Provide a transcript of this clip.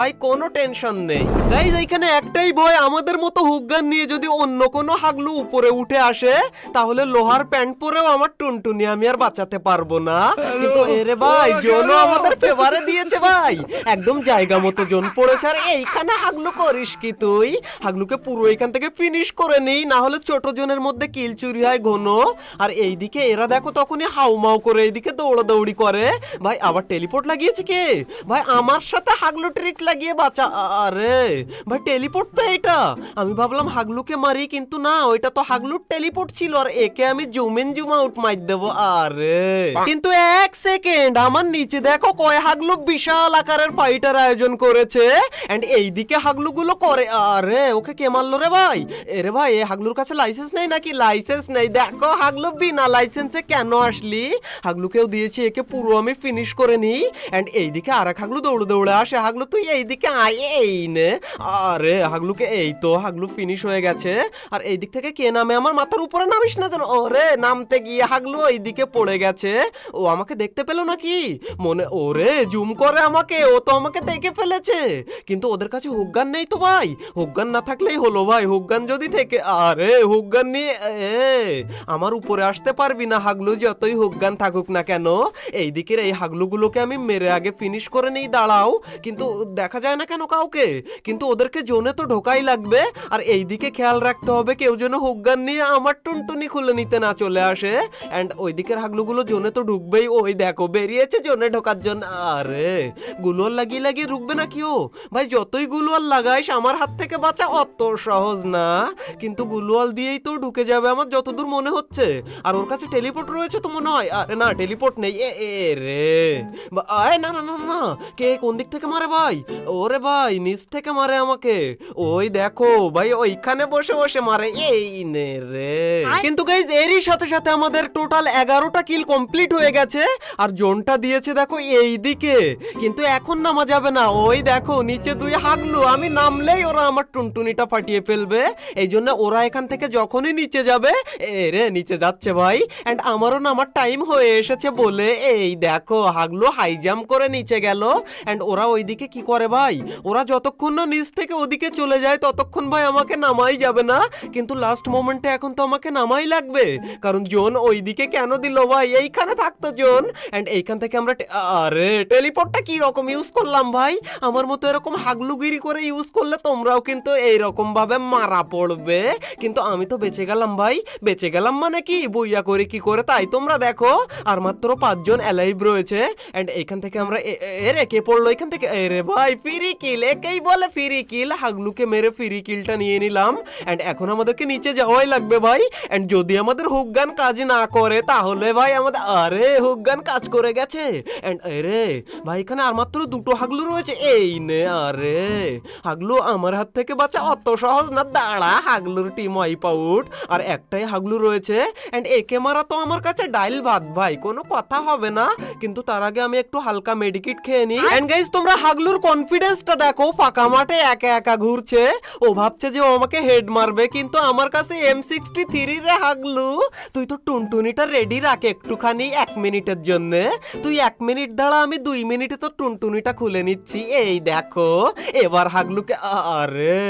ভাই কোনো টেনশন নেই গাইজ, এইখানে একটাই ভয়, আমাদের মতো হুকগান নিয়ে যদি অন্য কোনো হাগলু উপরে উঠে আসে তাহলে লোহার প্যান্ট পরেও আমার টুনটুনি আমি আর বাঁচাতে পারবো না। কিন্তু এরে ভাই জোনও আমাদের ফেভারে দিয়েছে ভাই, একদম জায়গা মতো জোন পড়েছে। আর এইখানে হাগলু করিস কি তুই? হাগলুকে পুরো এখান থেকে ফিনিশ করে নিই, না হলে ছোট জোনের মধ্যে কিল চুরি হয় ঘন। আর এইদিকে এরা দেখো তখনই হাউমাউ করে এইদিকে দৌড়াদৌড়ি করে। ভাই আবার টেলিপোর্ট লাগিয়েছে কে ভাই? আমার সাথে হাগলু ট্রিক লাগিয়ে বাঁচা। আরে ভাই টেলিপোর্ট তো এটা, আমি ভাবলাম হাগলুকে মারি, কিন্তু না, ওইটা তো হাগলুর টেলিপোর্ট ছিল। আর একে আমি জুম ইন জুম আউট মার দেবো। আরে কিন্তু এক সেকেন্ড, আমার নিচে দেখো কয় হাগলু বিশাল আকারের ফাইটার আয়োজন করেছে, এন্ড এইদিকে হাগলু গুলো করে। আরে ওকে কে মারলো রে ভাই? এরে ভাই এই হাগলুর কাছে লাইসেন্স নেই নাকি? লাইসেন্স নেই, দেখো হাগলু বিনা লাইসেন্সে কেন আসলি? হাগলুকেও দিয়েছি, একে পুরো আমি ফিনিশ করে নিই। এন্ড এইদিকে আর এক হাগলু দৌড়ে দৌড়ে আসে। হাগলু তুই এইদিকে আয়, এই নে। আরে হাগলুকে এই তো হাগলু ফিনিশ হয়ে গেছে। আর এইদিক থেকে কে নামে? আমার মাথার উপরে নামিস না যেন। ওরে নামতে গিয়ে হাগলু এইদিকে পড়ে গেছে। ও আমাকে দেখতে পেলো নাকি মনে? ওরে জুম করে আমাকে, ও তো আমাকে দেখে ফেলেছে। কিন্তু ওদের কাছে হুকগান নেই তো ভাই, হুকগান না থাকলেই হলো ভাই, হুকগান যদি থেকে। আরে হুকগান নিয়ে আমার উপরে আসতে পারবি না হাগলু, যতই হুকগান থাকুক না কেন। এইদিকের এই হাগলুগুলোকে আমি মেরে আগে ফিনিশ করে নেই, দাঁড়াও। কিন্তু দেখা যায় না কেন কাউকে? কিন্তু ওদেরকে জোনে তো ঢোকাই লাগবে। আর এইদিকে খেয়াল রাখতে হবে কেউ যেন হুকগান নিয়ে আমার টুনটুনি খুলে নিতে না চলে আসে। এন্ড ওইদিকের হাগলুগুলো জোনে তো ঢুকবেই, ওই দেখো বেরিয়েছে জোনে ঢোকার জন্য। আরে গুলোয়াল লাগিয়ে লাগিয়ে ঢুকবে না কি ও? ভাই যতই গুলোয়াল লাগাইস আমার হাত থেকে বাঁচা অত সহজ না। কিন্তু গুলোয়াল দিয়েই তো ঢুকে যাবে আমার যতদূর মনে হচ্ছে। আর ওর কাছে টেলিপোর্ট রয়েছে তো মনে হয়। আরে না টেলিপোর্ট নেই। রে না না না না, কে কোন দিক থেকে মারে ভাই? ওরে ভাই নিচ থেকে মারে আমাকে, ওই দেখো ভাই ওইখানে বসে বসে মারে। এই নে রে। কিন্তু গাইজ এরই সাথে সাথে আমাদের টোটাল 11টা কিল কমপ্লিট হয়ে গেছে। আর জোনটা দিয়েছে দেখো এই দিকে। কিন্তু এখন নামা যাবে না, ওই দেখো নিচে দুই হাগলু, আমি নামলেই ওরা আমার টুনটুনিটা ফাটিয়ে ফেলবে। এই জন্য ওরা এখান থেকে যখনই নিচে যাবে, রে নিচে যাচ্ছে ভাই। এন্ড আমারও নামার টাইম হয়ে এসেছে বলে এই দেখো হাগলু হাই জাম্প করে নিচে গেল। এন্ড ওরা ওইদিকে কি করে ভাই? ওরা যতক্ষণ না নিচ থেকে ওদিকে চলে যায় ততক্ষণ ভাই আমাকে নামাই যাবে না। কিন্তু লাস্ট মোমেন্টে এখন তো আমাকে নামাই লাগবে, কারণ জোন ওইদিকে কেন দিল ভাই? এইখানে থাকতো জোন। এন্ড এইখান থেকে আমরা আরে টেলিপোর্টটা কি রকম ইউজ করলাম ভাই? আমার মতো এরকম হাগলুগিরি করে ইউজ করলে তোমরাও কিন্তু এইরকম ভাবে মারা পড়বে। কিন্তু আমি তো বেঁচে গেলাম ভাই, বেঁচে গেলাম মানে কি বইয়া করে কি করে তাই তোমরা দেখো। আর মাত্র 5 জন অ্যালাইভ রয়েছে। এন্ড এইখান থেকে আমরা এরে কে পড়লো এখান থেকে? এরে ভাই ফ্রি কিল, একেই বলে ফ্রি কিল। হাগলুকে মেরে ফ্রি কিলটা নিয়ে নিলাম। এন্ড এখন আমাদেরকে নিচে যাওয়াই লাগবে ভাই। এন্ড যদি আমাদের হুকগান কাজ না করে তাহলে ভাই আমাদের, আরে হুকগান কাজ করে গেছে। এন্ড এরে ভাই এখানে আর মাত্র 2টো হাগলু রয়েছে। এই নে। আরে হাগলু আমার হাত থেকে বাঁচা অত সহজ না, দাঁড়া হাগলুর টিম ওয়াইপ আউট। আর একটাই হাগলু রয়েছে। এন্ড একে মারা তো আমার কাছে ডাইল ভাত ভাই, কোনো কথা হবে না। কিন্তু তার আগে আমি একটু হালকা মেডিকিট খেয়ে নিই। এন্ড গাইস তোমরা হাগলুর কনফিডেন্সটা দেখো, ফাঁকা মাঠে একা একা ঘুরছে। ও ভাবছে যে ও আমাকে হেড মারবে, কিন্তু আমার কাছে M63 রে হাগলু। তুই তো টুনটুনিটা রেডি রাখ একটুখানি 1 মিনিটের জন্য। তুই 1 মিনিট দাঁড়া, আমি 2 মিনিটে তো টুনটুনিটা খুলে নিচ্ছি। এই দেখো এবার হাগলুকে। আরে